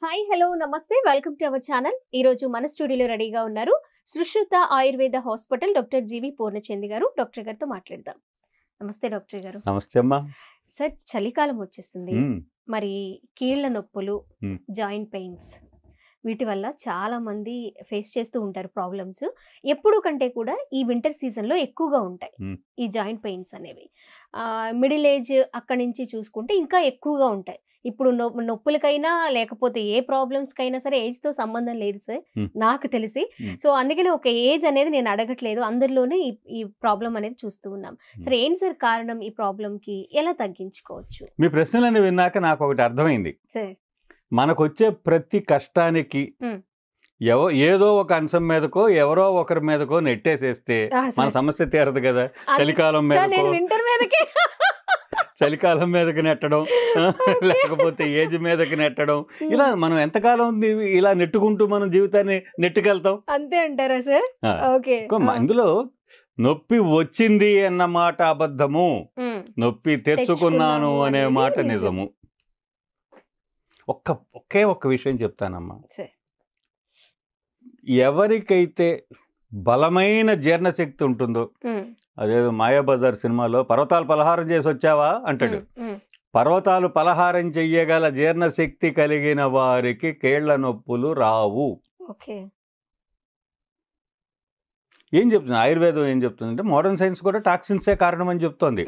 Hi hello నమస్తే welcome to our channel. ఈ రోజు మన స్టూడియోలో రెడీగా ఉన్నారు సుశ్రుత ఆయుర్వేద హాస్పిటల్ డాక్టర్ జీవి పూర్ణచంద్ గారు. డాక్టర్ గారితో మాట్లాడదాం. నమస్తే డాక్టర్ గారు. నమస్తే అమ్మా. సార్, చలికాలం వచ్చేస్తుంది. మరి కీళ్ళ నొప్పులు, జాయింట్ పెయిన్స్ వీటి వల్ల చాలా మంది ఫేస్ చేస్తూ ఉంటారు ప్రాబ్లమ్స్. ఎప్పుడు కంటే కూడా ఈ వింటర్ సీజన్లో ఎక్కువగా ఉంటాయి ఈ జాయింట్ పెయిన్స్ అనేవి. మిడిల్ ఏజ్ అక్కడి నుంచి చూసుకుంటే ఇంకా ఎక్కువగా ఉంటాయి. ఇప్పుడు నొప్పులకైనా లేకపోతే ఏ ప్రాబ్లమ్స్కైనా సరే ఏజ్తో సంబంధం లేదు సార్, నాకు తెలిసి. సో అందుకని ఒక ఏజ్ అనేది నేను అడగట్లేదు, అందరిలోనే ఈ ప్రాబ్లం అనేది చూస్తూ ఉన్నాం. సరే, ఏంటి సార్ కారణం ఈ ప్రాబ్లంకి? ఎలా తగ్గించుకోవచ్చు? మీ ప్రశ్నలను విన్నాక నాకు ఒకటి అర్థమైంది. సార్, మనకు వచ్చే ప్రతి కష్టానికి ఏదో ఒక అంశం మీదకో ఎవరో ఒకరి మీదకో నెట్టేసేస్తే మన సమస్య తీరదు కదా. చలికాలం చలికాలం మీదకి నెట్టడం, లేకపోతే ఏజ్ మీదకి నెట్టడం, ఇలా మనం ఎంతకాలం ఇలా నెట్టుకుంటూ మనం జీవితాన్ని నెట్టుకెళ్తాం. అంతే అంటారా సార్? ఇందులో నొప్పి వచ్చింది అన్న మాట అబద్ధము, నొప్పి తెచ్చుకున్నాను అనే మాట నిజము. ఒకే ఒక్క విషయం చెప్తానమ్మా. ఎవరికైతే బలమైన జీర్ణశక్తి ఉంటుందో, అదేదో మాయాబజార్ సినిమాలో పర్వతాలు పలహారం చేసి వచ్చావా అంటాడు. పర్వతాలు పలహారం చెయ్యగల జీర్ణశక్తి కలిగిన వారికి కీళ్ల నొప్పులు రావు. ఏం చెప్తుంది ఆయుర్వేదం? ఏం చెప్తుందంటే మోడర్న్ సైన్స్ కూడా టాక్సిన్సే కారణం అని చెప్తోంది.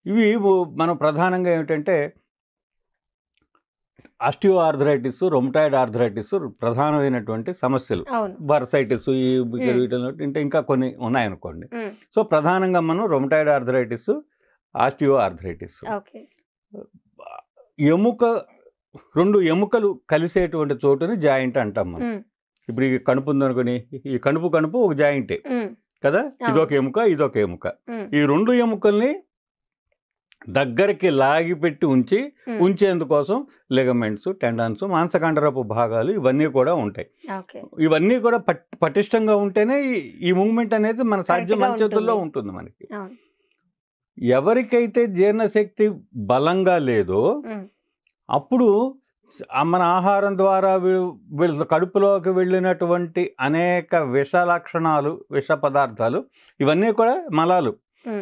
ఇవి మనం ప్రధానంగా ఏమిటంటే ఆస్టియో ఆర్థరైటిస్, రొమటాయిడ్ ఆర్థరైటిస్ ప్రధానమైనటువంటి సమస్యలు. బర్సైటిస్, అంటే ఇంకా కొన్ని ఉన్నాయనుకోండి. సో ప్రధానంగా మనం రొమటాయిడ్ ఆర్థరైటిస్, ఆస్టియో ఆర్థరైటిస్, రెండు ఎముకలు కలిసేటువంటి చోటుని జాయింట్ అంటాం మనం. ఇప్పుడు ఈ కణుపు ఉందనుకోని, ఈ కణుపు ఒక జాయింటే కదా, ఇదొక ఎముక ఇదొక ఎముక. ఈ రెండు ఎముకల్ని దగ్గరికి లాగిపెట్టి ఉంచేందుకోసం లిగమెంట్స్, టెండాన్స్, మాంసకండరపు భాగాలు ఇవన్నీ కూడా ఉంటాయి. ఇవన్నీ కూడా పటిష్టంగా ఉంటేనే ఈ మూవ్మెంట్ అనేది మన మన చేతుల్లో ఉంటుంది. మనకి ఎవరికైతే జీర్ణశక్తి బలంగా లేదో అప్పుడు మన ఆహారం ద్వారా కడుపులోకి వెళ్ళినటువంటి అనేక విష లక్షణాలు, విష పదార్థాలు, ఇవన్నీ కూడా మలాలు.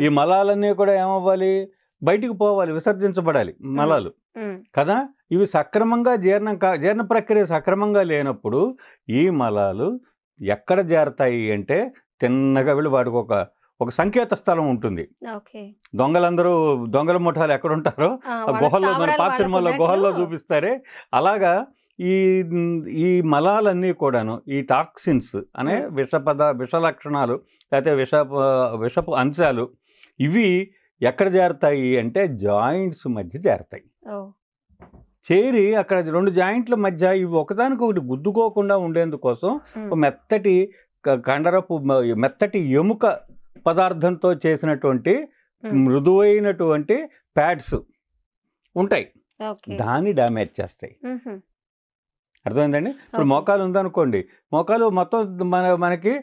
ఈ మలాలన్నీ కూడా ఏమవ్వాలి? బయటికి పోవాలి, విసర్జించబడాలి మలాలు కదా. ఇవి సక్రమంగా జీర్ణ ప్రక్రియ సక్రమంగా లేనప్పుడు ఈ మలాలు ఎక్కడ చేరతాయి అంటే తిన్నగా వెళ్ళి వాటికి ఒక సంకేత స్థలం ఉంటుంది. దొంగల ముఠాలు ఎక్కడుంటారో గుహల్లో, మన పాత సినిమాలో గుహల్లో చూపిస్తారే, అలాగా ఈ మలాలన్నీ కూడాను ఈ టాక్సిన్స్ అనే విష లక్షణాలు లేకపోతే విషపు అంశాలు ఇవి ఎక్కడ చేరతాయి అంటే జాయింట్స్ మధ్య చేరతాయి. చేరి అక్కడ రెండు జాయింట్ల మధ్య ఇవి ఒకదానికొకటి గుద్దుకోకుండా ఉండేందుకోసం మెత్తటి మెత్తటి ఎముక పదార్థంతో చేసినటువంటి మృదువైనటువంటి ప్యాడ్స్ ఉంటాయి, దాన్ని డ్యామేజ్ చేస్తాయి. అర్థమైందండి? ఇప్పుడు మోకాలు ఉందనుకోండి, మోకాలు మొత్తం మనకి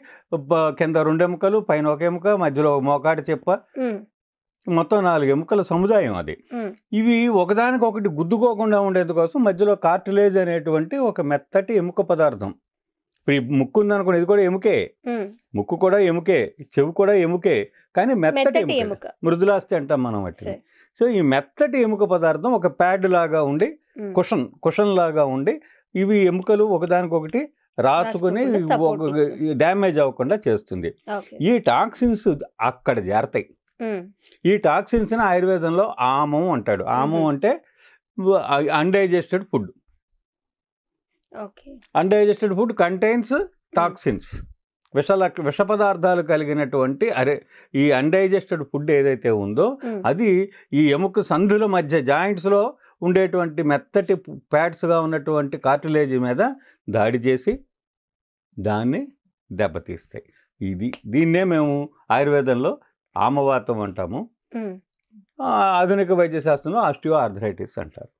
కింద రెండు ఎముకలు, పైన ఒక ఎముక, మధ్యలో మోకాటి చెప్ప, మొత్తం 4 ఎముకల సముదాయం అది. ఇవి ఒకదానికొకటి గుద్దుకోకుండా ఉండేందుకోసం మధ్యలో కార్టిలేజ్ అనేటువంటి ఒక మెత్తటి ఎముక పదార్థం. ఇప్పుడు ఈ ముక్కు ఉందనుకోండి, ఇది కూడా ఎముకే, ముక్కు కూడా ఎముకే, చెవి కూడా ఎముకే, కానీ మెత్తటి ఎముక, మృదులాస్తి అంటాం మనం వాటిని. సో ఈ మెత్తటి ఎముక పదార్థం ఒక ప్యాడ్ లాగా ఉండి, కుషన్ లాగా ఉండి, ఇవి ఎముకలు ఒకదానికొకటి రాచుకుని డ్యామేజ్ అవ్వకుండా చేస్తుంది. ఈ టాక్సిన్స్ అక్కడ చేరతాయి. ఈ టాక్సిన్స్ ని ఆయుర్వేదంలో ఆమం అంటాడు. ఆమం అంటే undigested food. Undigested food contains toxins, విష పదార్థాలు కలిగినటువంటి ఈ అన్డైజెస్టెడ్ ఫుడ్ ఏదైతే ఉందో అది ఈ ఎముక సందుల మధ్య జాయింట్స్లో ఉండేటువంటి మెత్తటి ప్యాడ్స్గా ఉన్నటువంటి కార్టిలేజ్ మీద దాడి చేసి దాన్ని దెబ్బతీస్తాయి. దీన్నే మేము ఆయుర్వేదంలో ఆమవాతం అంటాము, ఆధునిక వైద్య శాస్త్రంలో ఆస్టియో ఆర్థరైటిస్ అంటారు.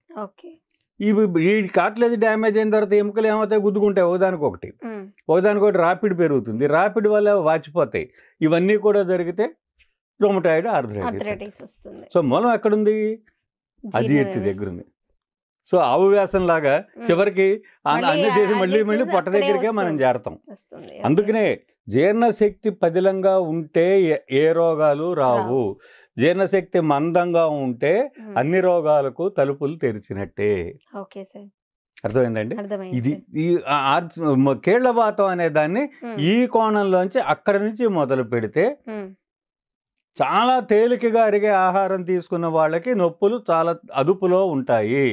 ఈ కార్టిలేజ్ డ్యామేజ్ అయిన తర్వాత ఎముకలు ఏమవుతాయి? గుద్దుకుంటాయి ఒకదానికొకటి రాపిడ్ పెరుగుతుంది, రాపిడ్ వల్ల వాచిపోతాయి. ఇవన్నీ కూడా జరిగితే రొమటాయిడ్ ఆర్థరైటిస్. సో మూలం ఎక్కడుంది? అజీర్తి దగ్గర ఉంది. సో ఆవు వ్యాసం లాగా చివరికి అన్ని చేసి మళ్ళీ మళ్ళీ పొట్ట దగ్గరికే మనం చేరతాం. అందుకనే జీర్ణశక్తి పదిలంగా ఉంటే ఏ రోగాలు రావు. జీర్ణశక్తి మందంగా ఉంటే అన్ని రోగాలకు తలుపులు తెరిచినట్టే. అర్థమైందండి? ఇది ఈ కీళ్లవాతం అనే దాన్ని ఈ కోణంలోంచి అక్కడి నుంచి మొదలు పెడితే చాలా తేలికగా అరిగే ఆహారం తీసుకున్న వాళ్ళకి నొప్పులు చాలా అదుపులో ఉంటాయి.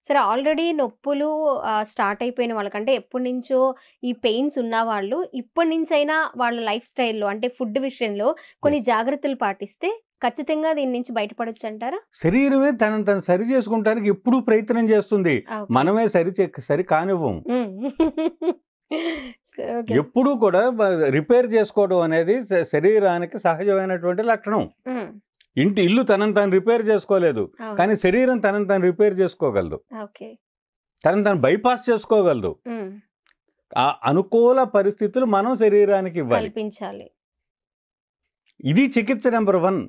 సరే, ఆల్రెడీ నొప్పులు స్టార్ట్ అయిపోయిన వాళ్ళకంటే ఎప్పటి నుంచో ఈ పెయిన్స్ ఉన్న వాళ్ళు ఇప్పటి నుంచైనా వాళ్ళ లైఫ్ స్టైల్లో అంటే ఫుడ్ విషయంలో కొన్ని జాగ్రత్తలు పాటిస్తే ఖచ్చితంగా దీని నుంచి బయటపడొచ్చు అంటారా? శరీరమే తను సరి చేసుకుంటానికి ఎప్పుడు ప్రయత్నం చేస్తుంది, మనమే సరి కానివ్వం. ఎప్పుడు కూడా రిపేర్ చేసుకోవడం అనేది శరీరానికి సహజమైనటువంటి లక్షణం. ఇల్లు తనని తాను రిపేర్ చేసుకోలేదు, కానీ శరీరం తనని తాను రిపేర్ చేసుకోగలదు, తనని తాను బైపాస్ చేసుకోగలదు. ఆ అనుకూల పరిస్థితులు మనం శరీరానికి ఇవ్వాలి. ఇది చికిత్స నెంబర్ 1.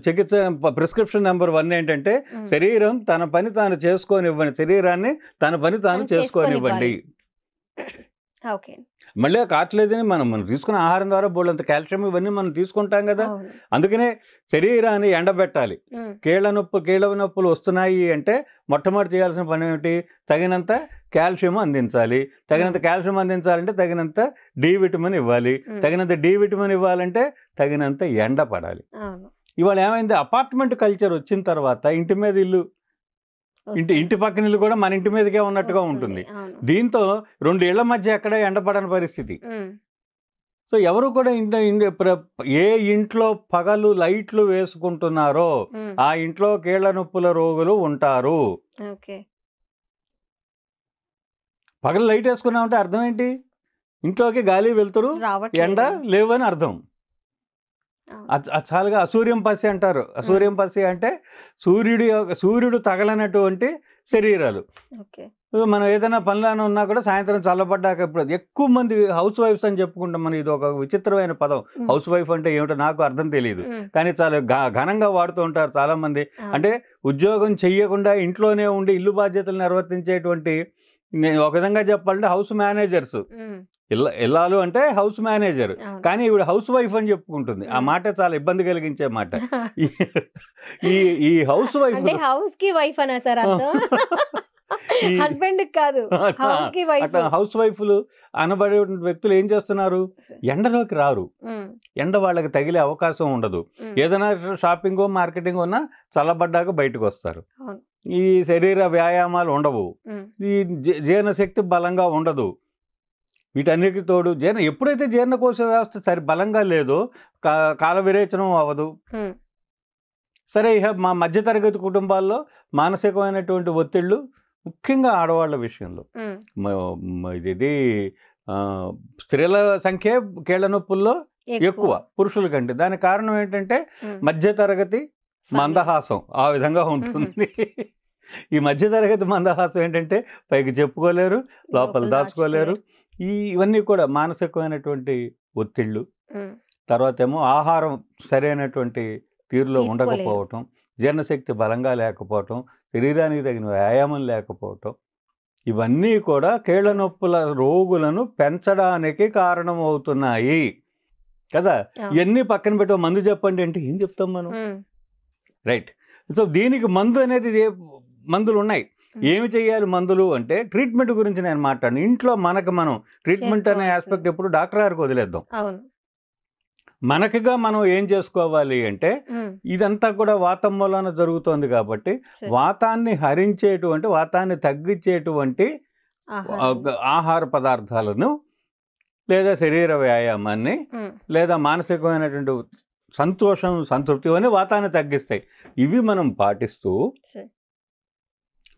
చికిత్స ప్రిస్క్రిప్షన్ నెంబర్ 1 ఏంటంటే శరీరం తన పని తాను చేసుకోనివ్వండి, శరీరాన్ని తన పని తాను చేసుకోనివ్వండి. మళ్ళీ కార్టిలేజ్ అని మనం తీసుకున్న ఆహారం ద్వారా బోళ్ళంత కాల్షియం ఇవన్నీ మనం తీసుకుంటాం కదా. అందుకనే శరీరాన్ని ఎండబెట్టాలి. కీళ్ళ నొప్పులు వస్తున్నాయి అంటే మొట్టమొదటి చేయాల్సిన పని ఏమిటి? తగినంత కాల్షియం అందించాలి. తగినంత కాల్షియం అందించాలంటే తగినంత డి విటమిన్ ఇవ్వాలి. తగినంత డి విటమిన్ ఇవ్వాలంటే తగినంత ఎండ పడాలి. ఇవాళ ఏమైంది, అపార్ట్మెంట్ కల్చర్ వచ్చిన తర్వాత ఇంటి మీద ఇల్లు, ఇంటి పక్కన ఇల్లు కూడా మన ఇంటి మీదకే ఉన్నట్టుగా ఉంటుంది. దీంతో 2 ఇళ్ల మధ్య ఎక్కడ ఎండపడని పరిస్థితి. సో ఎవరు కూడా ఏ ఇంట్లో పగలు లైట్లు వేసుకుంటున్నారో ఆ ఇంట్లో కీళ్ల నొప్పుల రోగులు ఉంటారు. పగలు లైట్ వేసుకున్నామంటే అర్థం ఏంటి? ఇంట్లోకి గాలి వెళ్తురు ఎండ లేవని అర్థం. చాలుగా అసూర్యం పసి అంటారు. అసూర్యం పసి అంటే సూర్యుడు తగలనటువంటి శరీరాలు. మనం ఏదైనా పనులను ఉన్నా కూడా సాయంత్రం చల్లబడ్డాక ఇప్పుడు ఎక్కువ మంది హౌస్ వైఫ్స్ అని చెప్పుకుంటాం. మనం ఇది ఒక విచిత్రమైన పదం. హౌస్ వైఫ్ అంటే ఏమిటో నాకు అర్థం తెలియదు, కానీ చాలా ఘనంగా వాడుతూ ఉంటారు చాలా మంది. అంటే ఉద్యోగం చెయ్యకుండా ఇంట్లోనే ఉండి ఇల్లు బాధ్యతలు నిర్వర్తించేటువంటి, ఒక విధంగా చెప్పాలంటే హౌస్ మేనేజర్స్. ఇల్లాలు అంటే హౌస్ మేనేజర్, కానీ ఈవిడ హౌస్ వైఫ్ అని చెప్పుకుంటుంది. ఆ మాట చాలా ఇబ్బంది కలిగించే మాట. ఈ హౌస్ వైఫ్ హౌస్ కి వైఫ్ అనా సార్? హస్బెండ్ కాదు, హౌస్ వైఫ్లు అనబడే వ్యక్తులు ఏం చేస్తున్నారు? ఎండలోకి రారు, ఎండ వాళ్ళకి తగిలే అవకాశం ఉండదు. ఏదైనా షాపింగ్ మార్కెటింగ్ ఉన్నా చల్లబడ్డాక బయటకు వస్తారు. ఈ శరీర వ్యాయామాలు ఉండవు, ఈ జీర్ణశక్తి బలంగా ఉండదు. వీటన్నిటికి తోడు ఎప్పుడైతే జీర్ణకోశ వ్యవస్థ సరి బలంగా లేదో కాల విరేచనం అవ్వదు. సరే, ఇక మా మధ్యతరగతి కుటుంబాల్లో మానసికమైనటువంటి ఒత్తిళ్ళు, ముఖ్యంగా ఆడవాళ్ళ విషయంలో ఇది స్త్రీల సంఖ్య కీళ్ల నొప్పుల్లో ఎక్కువ పురుషుల కంటే. దానికి కారణం ఏంటంటే మధ్యతరగతి మందహాసం ఆ విధంగా ఉంటుంది. ఈ మధ్యతరగతి మందహాసం ఏంటంటే పైకి చెప్పుకోలేరు, లోపల దాచుకోలేరు. ఇవన్నీ కూడా మానసికమైనటువంటి ఒత్తిళ్ళు. తర్వాత ఏమో ఆహారం సరైనటువంటి తీరులో ఉండకపోవటం, జీర్ణశక్తి బలంగా లేకపోవటం, శరీరానికి తగిన వ్యాయామం లేకపోవటం, ఇవన్నీ కూడా కీళ్ల నొప్పుల రోగులను పెంచడానికి కారణమవుతున్నాయి కదా. ఇవన్నీ పక్కన పెట్టే మందు చెప్పండి అంటే ఏం చెప్తాం మనం? రైట్. సో దీనికి మందు అనేది మందులు ఉన్నాయి. ఏమి చేయాలి మందులు అంటే ట్రీట్మెంట్ గురించి నేను మాట్లాడను. ఇంట్లో మనం ట్రీట్మెంట్ అనే ఆస్పెక్ట్ ఎప్పుడు డాక్టర్ గారికి వదిలేద్దాం. మనకిగా మనం ఏం చేసుకోవాలి అంటే ఇదంతా కూడా వాతం మూలన జరుగుతోంది కాబట్టి వాతాన్ని హరించేటువంటి, వాతాన్ని తగ్గించేటువంటి ఆహార పదార్థాలను లేదా శరీర వ్యాయామాన్ని లేదా మానసికమైనటువంటి సంతోషం, సంతృప్తి అని వాతాన్ని తగ్గిస్తాయి. ఇవి మనం పాటిస్తూ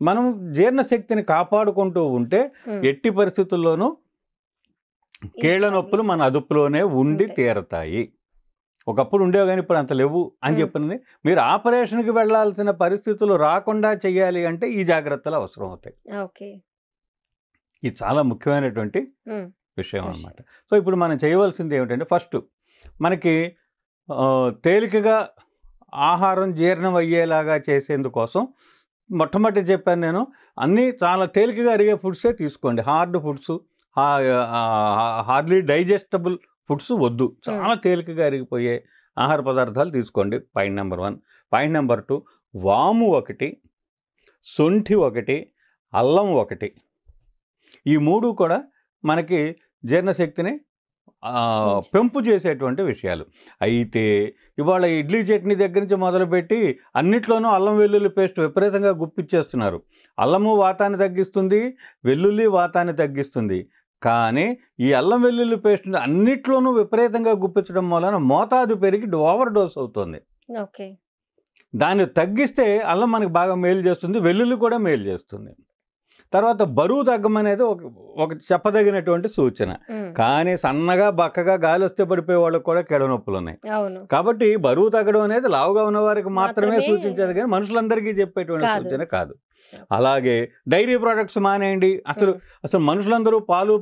మనం జీర్ణశక్తిని కాపాడుకుంటూ ఉంటే ఎట్టి పరిస్థితుల్లోనూ కీళ్ల నొప్పులు మన అదుపులోనే ఉండి తీరతాయి. ఒకప్పుడు ఉండేవి కానీ ఇప్పుడు అంత లేవు అని చెప్పింది. మీరు ఆపరేషన్కి వెళ్లాల్సిన పరిస్థితులు రాకుండా చేయాలి అంటే ఈ జాగ్రత్తలు అవసరం అవుతాయి. ఇది చాలా ముఖ్యమైనటువంటి విషయం అన్నమాట. సో ఇప్పుడు మనం చేయవలసింది ఏమిటంటే, ఫస్ట్ మనకి తేలికగా ఆహారం జీర్ణం అయ్యేలాగా చేసేందుకోసం మొట్టమొదటి చెప్పాను నేను, అన్నీ చాలా తేలికగా అరిగే ఫుడ్సే తీసుకోండి. Hard foods, hardly digestible foods వద్దు. చాలా తేలికగా అరిగిపోయే ఆహార పదార్థాలు తీసుకోండి. Point number 1. పాయింట్ నెంబర్ 2, వాము 1, శొంఠి 1, అల్లం 1. ఈ 3 కూడా మనకి జీర్ణశక్తిని పెంపు చేసేటువంటి విషయాలు. అయితే ఇవాళ ఇడ్లీ చట్నీ దగ్గర నుంచి మొదలుపెట్టి అన్నిట్లోనూ అల్లం వెల్లుల్లి పేస్ట్ విపరీతంగా గుప్పిచ్చేస్తున్నారు. అల్లము వాతాన్ని తగ్గిస్తుంది, వెల్లుల్లి వాతాన్ని తగ్గిస్తుంది. కానీ ఈ అల్లం వెల్లుల్లి పేస్ట్ అన్నిట్లోనూ విపరీతంగా గుప్పించడం వలన మోతాదు పెరిగి ఓవర్ డోస్ అవుతుంది. ఓకే. దాన్ని తగ్గిస్తే అల్లం మనకి బాగా మేలు చేస్తుంది, వెల్లుల్లి కూడా మేలు చేస్తుంది. తర్వాత బరువు తగ్గమనేది ఒక చెప్పదగినటువంటి సూచన. కానీ సన్నగా బక్కగా గాలి వస్తే పడిపోయే వాళ్ళకి కూడా కీళ్ళ నొప్పులు ఉన్నాయి. కాబట్టి బరువు తగ్గడం అనేది లావుగా ఉన్న వారికి మాత్రమే సూచించేది, కానీ మనుషులందరికీ చెప్పేటువంటి సూచన కాదు. అలాగే డైరీ ప్రోడక్ట్స్ మానేయండి. అసలు మనుషులందరూ పాలు,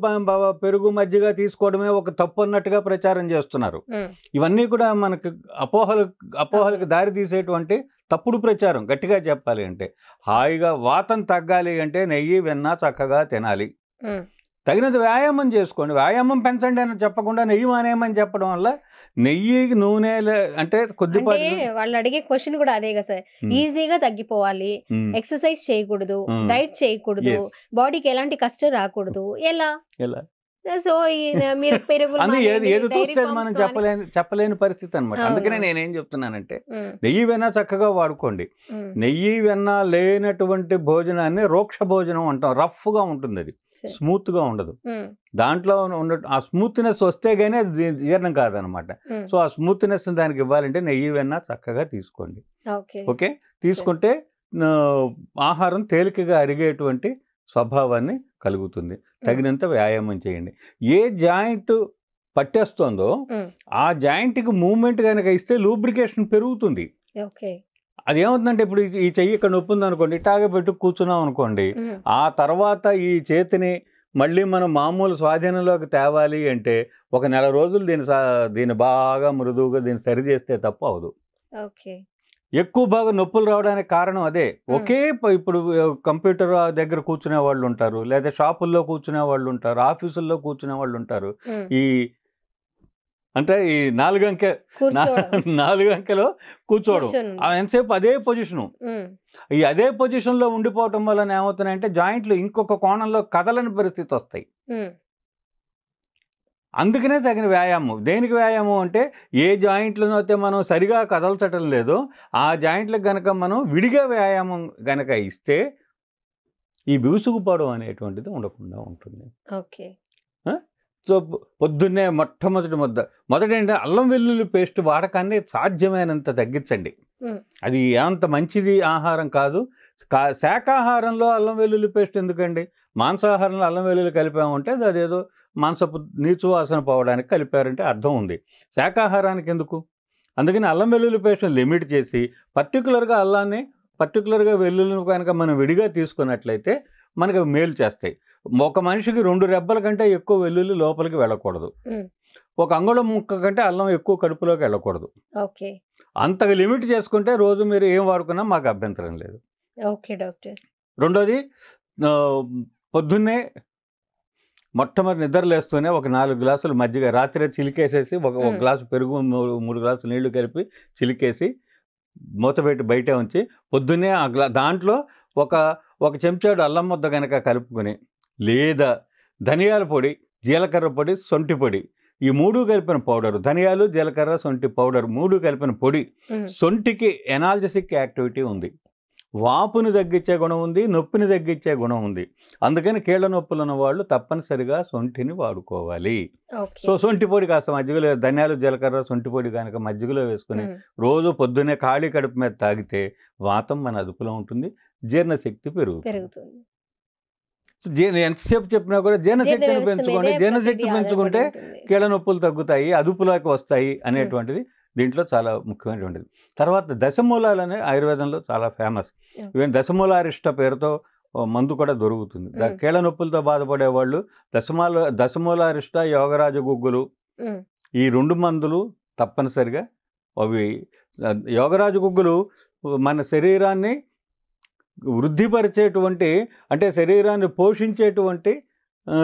పెరుగు, మజ్జిగ తీసుకోవడమే ఒక తప్పు అన్నట్టుగా ప్రచారం చేస్తున్నారు. ఇవన్నీ కూడా మనకు అపోహలకు దారి తీసేటువంటి తప్పుడు ప్రచారం. గట్టిగా చెప్పాలి అంటే, హాయిగా వాతం తగ్గాలి అంటే నెయ్యి, వెన్న చక్కగా తినాలి. తగినంత వ్యాయామం చేసుకోండి. వ్యాయామం పెంచండి అని చెప్పకుండా నెయ్యి మానేయమని చెప్పడం వల్ల నెయ్యి, నూనె అంటే కొద్దిపాటి వాళ్ళు అడిగే క్వశ్చన్ కూడా అదే కదా సార్. ఈజీగా తగ్గిపోవాలి, ఎక్సర్సైజ్ చేయకూడదు, డైట్ చేయకూడదు, బాడీకి ఎలాంటి కష్టం రాకూడదు, ఎలా? సో మీరు ఏది చూస్తే మనం చెప్పలేని పరిస్థితి అనమాట. అందుకనే నేనేం చెప్తున్నానంటే, నెయ్యి వెన్న చక్కగా వాడుకోండి. నెయ్యి వెన్న లేనటువంటి భోజనాన్ని రోక్ష భోజనం అంటాం. రఫ్గా ఉంటుంది, అది స్మూత్గా ఉండదు. దాంట్లో ఆ స్మూత్నెస్ వస్తే గానీ అది జీర్ణం కాదనమాట. సో ఆ స్మూత్నెస్ దానికి ఇవ్వాలంటే నెయ్యి వెన్న చక్కగా తీసుకోండి. ఓకే, తీసుకుంటే ఆహారం తేలికగా అరిగేటువంటి స్వభావాన్ని కలుగుతుంది. తగినంత వ్యాయామం చేయండి. ఏ జాయింట్ పట్టేస్తుందో ఆ జాయింట్కి మూవ్మెంట్ కనుక ఇస్తే లూబ్రికేషన్ పెరుగుతుంది. అదేమవుతుందంటే, ఇప్పుడు ఈ చెయ్యి ఇక్కడ నొప్పి ఉంది అనుకోండి, ఇటాగా పెట్టి కూర్చున్నాం అనుకోండి, ఆ తర్వాత ఈ చేతిని మళ్ళీ మనం మామూలు స్వాధీనంలోకి తేవాలి అంటే 1 నెల రోజులు దీన్ని బాగా మృదువుగా దీన్ని సరి చేస్తే తప్ప అవదు. ఎక్కువ బాగా నొప్పులు రావడానికి కారణం అదే. ఇప్పుడు కంప్యూటర్ దగ్గర కూర్చునే వాళ్ళు ఉంటారు, లేదా షాపుల్లో కూర్చునే వాళ్ళు ఉంటారు, ఆఫీసుల్లో కూర్చునే వాళ్ళు ఉంటారు. అంటే ఈ 4 అంకెలో కూర్చోవడం, ఎంతసేపు అదే పొజిషను. ఈ అదే పొజిషన్లో ఉండిపోవటం వలన ఏమవుతున్నాయంటే జాయింట్లు ఇంకొక కోణంలో కదలని పరిస్థితి వస్తాయి. అందుకనే తగిన వ్యాయామం. దేనికి వ్యాయామం అంటే, ఏ జాయింట్లను అయితే మనం సరిగా కదల్చటం లేదో ఆ జాయింట్లకు కనుక మనం విడిగా వ్యాయామం కనుక ఇస్తే ఈ బిగుసుకుపోవడం అనేటువంటిది ఉండకుండా ఉంటుంది. సో పొద్దున్నే మొదటేంటే అల్లం వెల్లుల్లి పేస్ట్ వాడకాన్ని సాధ్యమైనంత తగ్గించండి. అది అంత మంచిది ఆహారం కాదు. శాకాహారంలో అల్లం వెల్లుల్లి పేస్ట్ ఎందుకండి? మాంసాహారంలో అల్లం వెల్లుల్లి కలిపామంటే అదేదో మాంసపు నీచు వాసన పోవడానికి కలిపారంటే అర్థం ఉంది. శాకాహారానికి ఎందుకు? అందుకని అల్లం వెల్లుల్లి పేస్ట్ని లిమిట్ చేసి పర్టికులర్గా వెల్లుల్లిని కనుక మనం విడిగా తీసుకున్నట్లయితే మనకు మేలు చేస్తాయి. ఒక మనిషికి 2 రెబ్బల కంటే ఎక్కువ వెల్లుల్లి లోపలికి వెళ్ళకూడదు. 1 అంగుళం ముక్క కంటే అల్లం ఎక్కువ కడుపులోకి వెళ్ళకూడదు. అంతగా లిమిట్ చేసుకుంటే రోజు మీరు ఏం వాడుకున్నా మాకు అభ్యంతరం లేదు. రెండోది, పొద్దున్నే మొట్టమొదటి నిద్రలేస్తూనే 4 గ్లాసులు మజ్జిగ రాత్రి చిలికేసేసి, ఒక గ్లాసు పెరుగు, 3 గ్లాసులు నీళ్లు కలిపి చిలికేసి మూతపెట్టి బయటే ఉంచి, పొద్దున్నే దాంట్లో ఒక చెంచాడు అల్లం ముద్ద కనుక కలుపుకొని, లేదా ధనియాల పొడి, జీలకర్ర పొడి, సొంటి పొడి, ఈ 3 కలిపిన పౌడరు, ధనియాలు, జీలకర్ర, సొంటి పౌడర్ 3 కలిపిన పొడి. సొంటికి ఎనాల్జెసిక్ యాక్టివిటీ ఉంది, వాపుని తగ్గించే గుణం ఉంది, నొప్పిని తగ్గించే గుణం ఉంది. అందుకని కీళ్ళ నొప్పులు ఉన్న వాళ్ళు తప్పనిసరిగా సొంటిని వాడుకోవాలి. సో సొంటి పొడి కాస్త మజ్జిగలో, ధనియాలు, జీలకర్ర, సొంటి పొడి కనుక మజ్జిగలో వేసుకుని రోజు పొద్దున్నే ఖాళీ కడుపు మీద తాగితే వాతం మన అదుపులో ఉంటుంది, జీర్ణశక్తి పెరుగుతుంది. ఎంతసేపు చెప్పినా కూడా జీర్ణశక్తిని పెంచుకోండి. జీర్ణశక్తి పెంచుకుంటే కీళ్ళ నొప్పులు తగ్గుతాయి, అదుపులోకి వస్తాయి అనేటువంటిది దీంట్లో చాలా ముఖ్యమైనటువంటిది. తర్వాత దశమూలాలనే ఆయుర్వేదంలో చాలా ఫేమస్. ఈవెన్ దశమూలారిష్ట పేరుతో మందు కూడా దొరుకుతుంది. కీళ్ళ నొప్పులతో బాధపడే వాళ్ళు దశమూలారిష్ట, యోగరాజ గుగ్గులు, ఈ 2 మందులు తప్పనిసరిగా. అవి యోగరాజ గుగ్గులు మన శరీరాన్ని వృద్ధిపరిచేటువంటి, అంటే శరీరాన్ని పోషించేటువంటి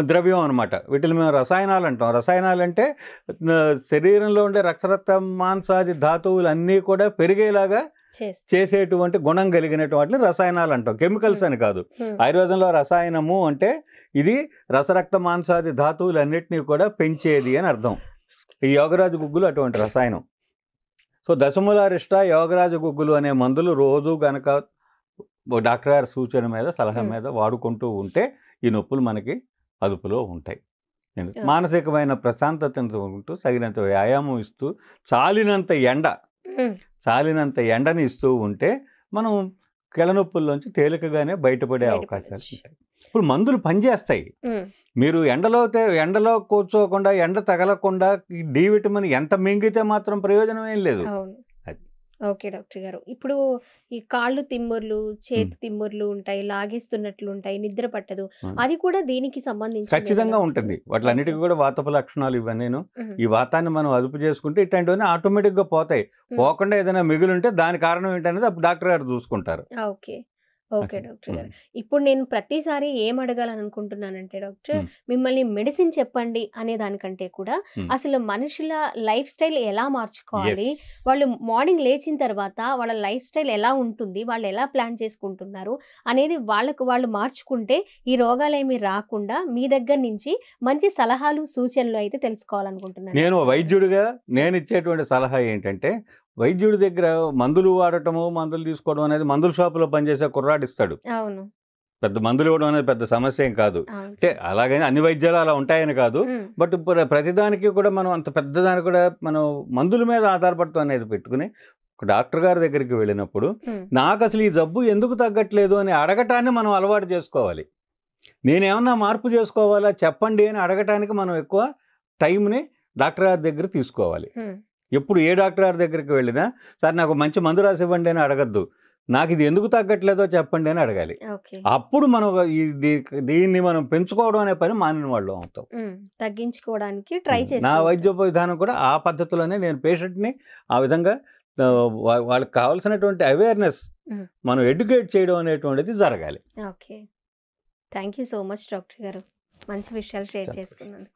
ద్రవ్యం అనమాట. వీటిని మేము రసాయనాలు అంటాం. రసాయనాలు అంటే శరీరంలో ఉండే రక్త మాంసాది ధాతువులు అన్నీ కూడా పెరిగేలాగా చేసేటువంటి గుణం కలిగినటువంటి వాటిని రసాయనాలు అంటాం. కెమికల్స్ అని కాదు. ఆయుర్వేదంలో రసాయనము అంటే ఇది రసరక్త మాంసాది ధాతువులన్నిటినీ కూడా పెంచేది అని అర్థం. ఈ యోగరాజు గుగ్గులు అటువంటి రసాయనం. సో దశమూలారిష్ట యోగరాజు గుగ్గులు అనే మందులు రోజు గనక డాక్టర్ గారి సూచన మీద, సలహా మీద వాడుకుంటూ ఉంటే ఈ నొప్పులు మనకి అదుపులో ఉంటాయి. మానసికమైన ప్రశాంతతను ఉంటూ, తగినంత వ్యాయామం ఇస్తూ, చాలినంత ఎండని ఇస్తూ ఉంటే మనం కెళనొప్పుల్లోంచి తేలికగానే బయటపడే అవకాశాలు ఉంటాయి. ఇప్పుడు మందులు పనిచేస్తాయి. మీరు ఎండలో కూర్చోకుండా, ఎండ తగలకుండా డి విటమిన్ ఎంత మింగితే మాత్రం ప్రయోజనం ఏం లేదు. ఓకే డాక్టర్ గారు. ఇప్పుడు ఈ కాళ్ళు తిమ్ముర్లు, చేతి తిమ్ముర్లు ఉంటాయి, లాగేస్తున్నట్లు ఉంటాయి, నిద్ర పట్టదు, అది కూడా దీనికి సంబంధించి ఖచ్చితంగా ఉంటుంది. వాటిలన్నిటికీ కూడా వాతపు లక్షణాలు ఇవన్నీను. ఈ వాతాన్ని మనం అదుపు చేసుకుంటే ఇట్లాంటివన్నీ ఆటోమేటిక్గా పోతాయి. పోకుండా ఏదైనా మిగులుంటే దాని కారణం ఏంటనేది అప్పుడు డాక్టర్ గారు చూసుకుంటారు. ఓకే ఓకే డాక్టర్ గారు. ఇప్పుడు నేను ప్రతిసారి ఏం అడగాలని అనుకుంటున్నానంటే డాక్టర్, మిమ్మల్ని మెడిసిన్ చెప్పండి అనే దానికంటే కూడా అసలు మనుషుల లైఫ్ స్టైల్ ఎలా మార్చుకోవాలి, వాళ్ళు మార్నింగ్ లేచిన తర్వాత వాళ్ళ లైఫ్ స్టైల్ ఎలా ఉంటుంది, వాళ్ళు ఎలా ప్లాన్ చేసుకుంటున్నారు అనేది వాళ్ళు మార్చుకుంటే ఈ రోగాలు ఏమి రాకుండా మీ దగ్గర నుంచి మంచి సలహాలు, సూచనలు అయితే తెలుసుకోవాలనుకుంటున్నాను. నేను వైద్యుడిగా నేను ఇచ్చేటువంటి సలహా ఏంటంటే, వైద్యుడి దగ్గర మందులు వాడటము, మందులు తీసుకోవడం అనేది మందుల షాపులో పనిచేసే కుర్రాడు ఇస్తాడు. అవును. పెద్ద మందులు ఇవ్వడం అనేది పెద్ద సమస్య ఏం కాదు. అంటే అలాగని అన్ని వైద్యాలు అలా ఉంటాయని కాదు. బట్ ప్రతిదానికి కూడా మనం అంత పెద్దదానికి కూడా మనం మందుల మీద ఆధారపడతాం అనేది పెట్టుకుని ఒక డాక్టర్ గారి దగ్గరికి వెళ్ళినప్పుడు నాకు అసలు ఈ జబ్బు ఎందుకు తగ్గట్లేదు అని అడగటాన్ని మనం అలవాటు చేసుకోవాలి. నేనేమన్నా మార్పు చేసుకోవాలా చెప్పండి అని అడగటానికి మనం ఎక్కువ టైంని డాక్టర్ గారి దగ్గర తీసుకోవాలి. ఎప్పుడు ఏ డాక్టర్ గారి దగ్గరికి వెళ్ళినా సార్ నాకు మంచి మందు రాసి ఇవ్వండి అని అడగద్దు. నాకు ఇది ఎందుకు తగ్గట్లేదో చెప్పండి అని అడగాలి. అప్పుడు మనం దీన్ని మనం పెంచుకోవడం అనే పని మానిన వాళ్ళు అవుతాం. తగ్గించుకోవడానికి ట్రై చేస్తాం. నా వైద్య విధానం కూడా ఆ పద్ధతిలోనే నేను పేషెంట్ని ఆ విధంగా వాళ్ళకి కావాల్సినటువంటి అవేర్నెస్ మనం ఎడ్యుకేట్ చేయడం అనేటువంటిది జరగాలి. Okay, thank you so much doctor గారు, మంచి విషయాలు షేర్ చేసుకున్నాను.